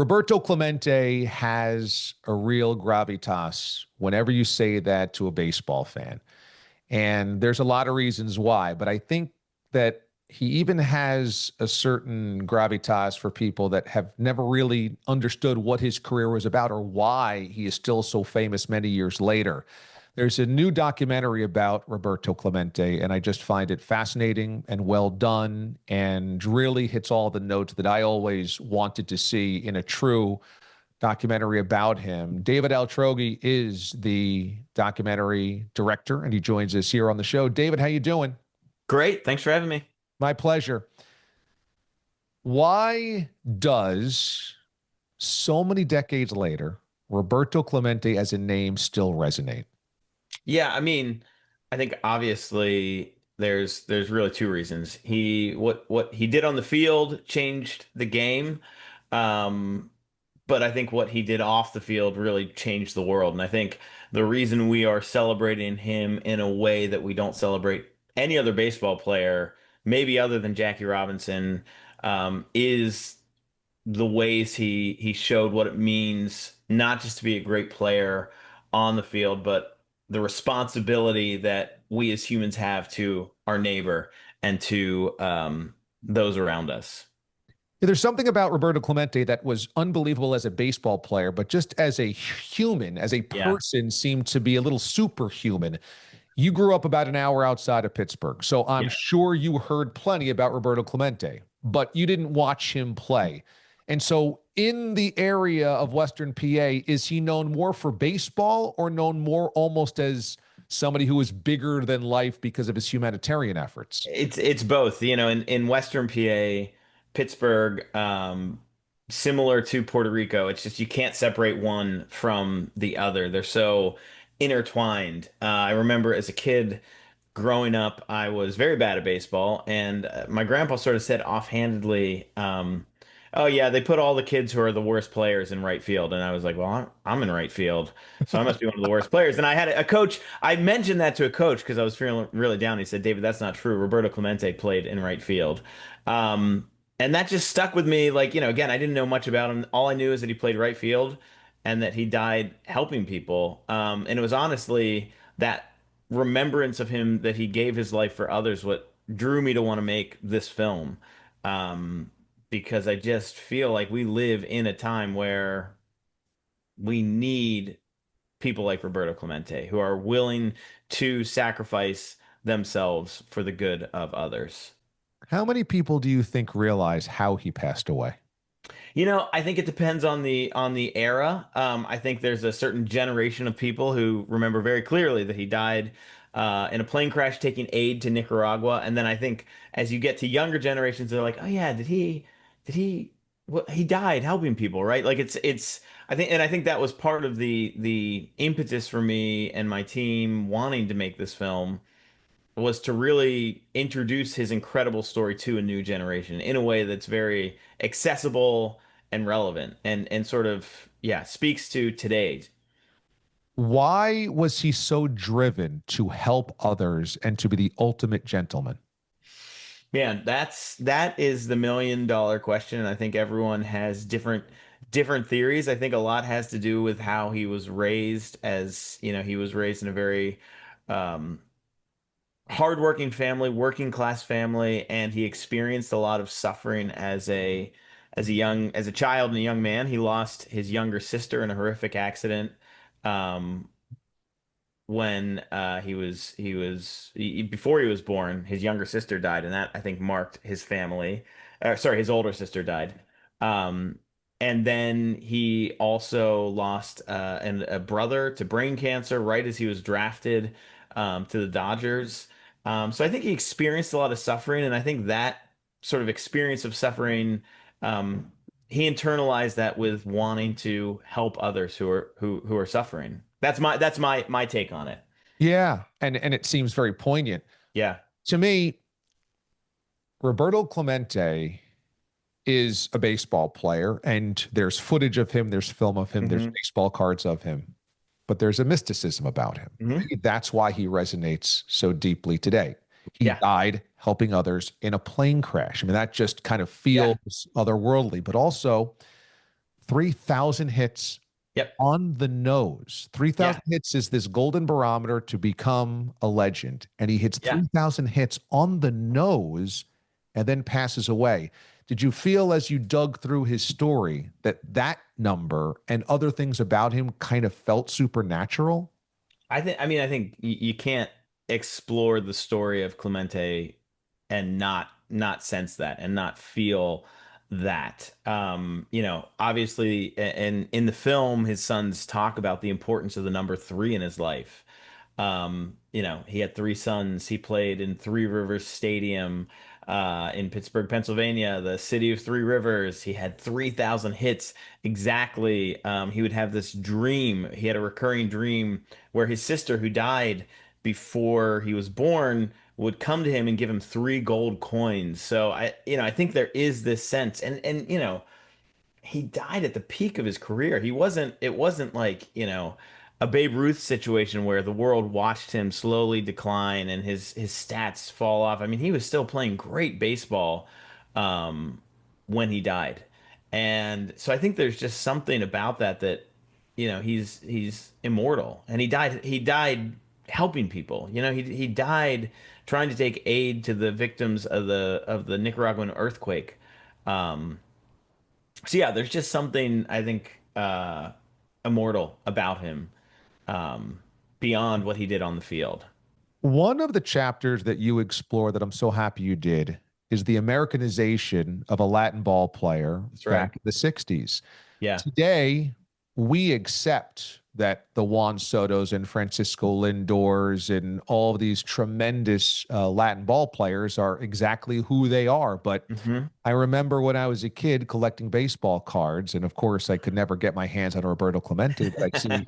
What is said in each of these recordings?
Roberto Clemente has a real gravitas whenever you say that to a baseball fan. And there's a lot of reasons why, but I think that he even has a certain gravitas for people that have never really understood what his career was about or why he is still so famous many years later. There's a new documentary about Roberto Clemente, and I just find it fascinating and well done and really hits all the notes that I always wanted to see in a true documentary about him. David Altrogge is the documentary director, and he joins us here on the show. David, how you doing? Great. Thanks for having me. My pleasure. Why does so many decades later Roberto Clemente as a name still resonate? Yeah, I think obviously there's really two reasons. What he did on the field changed the game. Um, but I think what he did off the field really changed the world. And I think the reason we are celebrating him in a way that we don't celebrate any other baseball player, maybe other than Jackie Robinson, is the ways he showed what it means not just to be a great player on the field, but the responsibility that we as humans have to our neighbor and to those around us. There's something about Roberto Clemente that was unbelievable as a baseball player, but just as a human, as a Yeah. person, seemed to be a little superhuman. You grew up about an hour outside of Pittsburgh, so I'm Yeah. sure you heard plenty about Roberto Clemente, but you didn't watch him play. And so, in the area of Western PA, is he known more for baseball or known more almost as somebody who is bigger than life because of his humanitarian efforts? It's both. In Western PA, Pittsburgh, similar to Puerto Rico, it's just you can't separate one from the other. They're so intertwined. I remember as a kid growing up, I was very bad at baseball, and my grandpa sort of said offhandedly, "Oh yeah, they put all the kids who are the worst players in right field." And I was like, "Well, I'm in right field, so I must be one of the worst players." And I had a coach. I mentioned that to a coach because I was feeling really down. He said, "David, that's not true. Roberto Clemente played in right field." Um, and that just stuck with me. Like, again, I didn't know much about him. All I knew is that he played right field and that he died helping people. And it was honestly that remembrance of him that he gave his life for others what drew me to want to make this film. Um, because I just feel like we live in a time where we need people like Roberto Clemente who are willing to sacrifice themselves for the good of others. How many people do you think realize how he passed away? I think it depends on the era. I think there's a certain generation of people who remember very clearly that he died in a plane crash taking aid to Nicaragua, and then I think as you get to younger generations, they're like, "Oh yeah, did he? What he died helping people, right?" Like it's. I think that was part of the impetus for me and my team wanting to make this film was to really introduce his incredible story to a new generation in a way that's very accessible and relevant and sort of speaks to today. Why was he so driven to help others and to be the ultimate gentleman? Man, that is the $1 million question, and I think everyone has different theories. I think a lot has to do with how he was raised. As he was raised in a very um hardworking family, working class family, and he experienced a lot of suffering as a child and a young man. He lost his younger sister in a horrific accident um, when before he was born. His younger sister died, and that I think marked his family. Sorry, his older sister died. Um, and then he also lost a brother to brain cancer right as he was drafted to the Dodgers. So I think he experienced a lot of suffering, and I think that sort of experience of suffering, um, he internalized that with wanting to help others who are suffering. That's my take on it. Yeah, and it seems very poignant. Yeah. To me, Roberto Clemente is a baseball player, and there's footage of him, there's film of him, there's Hmm. baseball cards of him, but there's a mysticism about him. Hmm. Maybe that's why he resonates so deeply today. He Yeah. died helping others in a plane crash. I mean, that just kind of Yeah. feels otherworldly, but also 3,000 hits Yep. on the nose. Yeah. 3,000 hits is this golden barometer to become a legend. And he hits Yeah. 3,000 hits on the nose and then passes away. Did you feel as you dug through his story that that number and other things about him kind of felt supernatural? I think you can't explore the story of Clemente and not sense that and not feel that. Obviously, and in the film, his sons talk about the importance of the number three in his life. He had three sons. He played in Three Rivers Stadium in Pittsburgh, Pennsylvania, the city of Three Rivers. He had 3,000 hits exactly. He would have this dream. He had a recurring dream where his sister, who died before he was born, would come to him and give him three gold coins. So I think there is this sense, and he died at the peak of his career. It wasn't like, a Babe Ruth situation where the world watched him slowly decline and his stats fall off. I mean, he was still playing great baseball um, when he died. And so I think there's just something about that, he's immortal. And he died helping people. He died trying to take aid to the victims of the Nicaraguan earthquake. Um, so yeah, there's just something I think immortal about him, beyond what he did on the field. One of the chapters that you explore that I'm so happy you did is the Americanization of a Latin ball player That's right. back in the 60s. Yeah. Today, we accept that the Juan Sotos and Francisco Lindors and all of these tremendous Latin ball players are exactly who they are. But Hmm. I remember when I was a kid collecting baseball cards, and of course, I could never get my hands on Roberto Clemente, but I'd see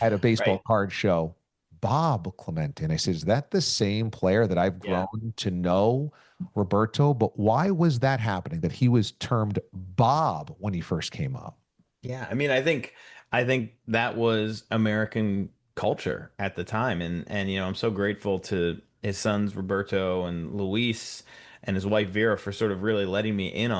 at a baseball Right. card show, Bob Clemente. And I said, is that the same player that I've Yeah. grown to know, Roberto? But why was that happening? That he was termed Bob when he first came up? Yeah, I think that was American culture at the time, and I'm so grateful to his sons Roberto and Luis and his wife Vera for sort of really letting me in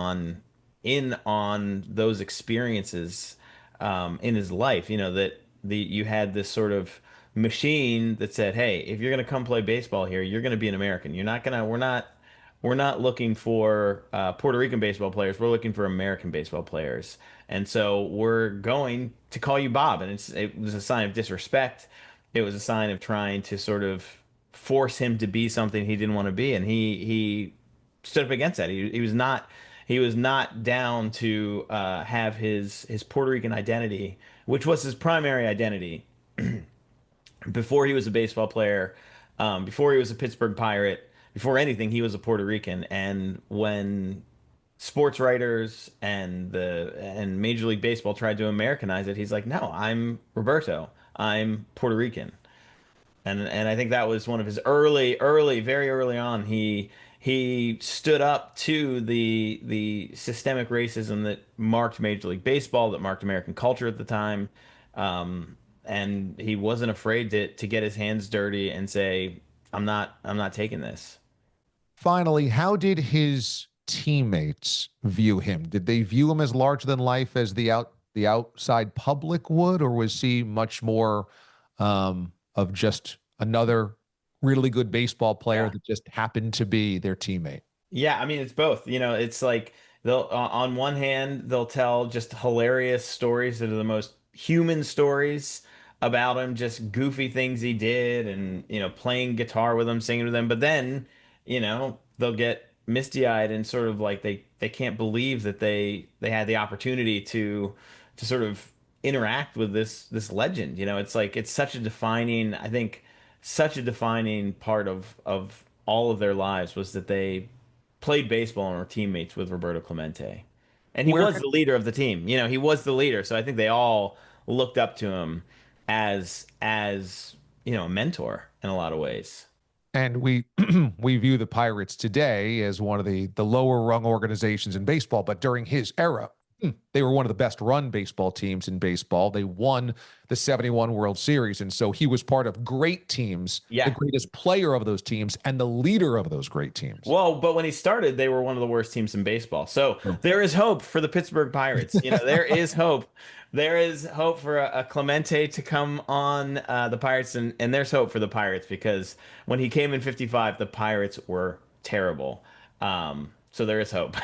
on those experiences in his life. That you had this sort of machine that said, "Hey, if you're gonna come play baseball here, you're gonna be an American. You're not gonna. We're not looking for Puerto Rican baseball players. We're looking for American baseball players." And so we're going to call you Bob. And it was a sign of disrespect. It was a sign of trying to sort of force him to be something he didn't want to be. And he stood up against that. He was not down to have his Puerto Rican identity, which was his primary identity before he was a baseball player, before he was a Pittsburgh Pirate, before anything, he was a Puerto Rican. And when sports writers and Major League Baseball tried to Americanize it, he's like, "No, I'm Roberto. I'm Puerto Rican." And I think that was one of his very early on. He stood up to the systemic racism that marked Major League Baseball, that marked American culture at the time. And he wasn't afraid to get his hands dirty and say, I'm not taking this." Finally, how did his teammates view him? Did they view him as larger than life as the outside public would, or was he much more of just another really good baseball player Yeah. that just happened to be their teammate? Yeah, I mean it's both. It's like they'll on one hand they'll tell just hilarious stories that are the most human stories about him, just goofy things he did and playing guitar with him, singing with him. But then, they'll get misty-eyed and sort of like they can't believe that they had the opportunity to sort of interact with this legend. It's like it's such a defining, I think, such a defining part of all of their lives was that they played baseball and were teammates with Roberto Clemente. And he Where was can the leader of the team. He was the leader. So I think they all looked up to him as a mentor in a lot of ways. and we we view the Pirates today as one of the lower rung organizations in baseball, but during his era, They were one of the best run baseball teams in baseball. They won the 71 World Series. And so he was part of great teams, the Yeah. greatest player of those teams, and the leader of those great teams. Well, but when he started, they were one of the worst teams in baseball. So Sure. there is hope for the Pittsburgh Pirates. There is hope. There is hope for a Clemente to come on the Pirates, and there's hope for the Pirates because when he came in 55, the Pirates were terrible. So there is hope.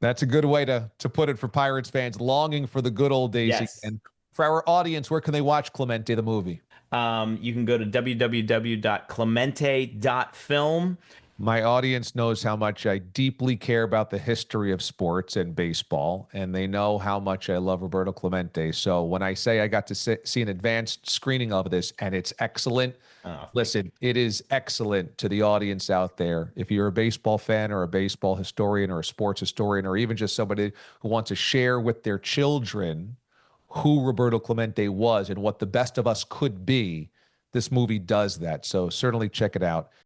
That's a good way to put it for Pirates fans longing for the good old days Yes. again. For our audience, where can they watch Clemente the movie? You can go to www.clemente.film. My audience knows how much I deeply care about the history of sports and baseball, and they know how much I love Roberto Clemente. So when I say I got to see an advanced screening of this and it's excellent, Oh, thank listen, it is excellent to the audience out there. If you're a baseball fan or a baseball historian or a sports historian or even just somebody who wants to share with their children who Roberto Clemente was and what the best of us could be, this movie does that. So certainly check it out.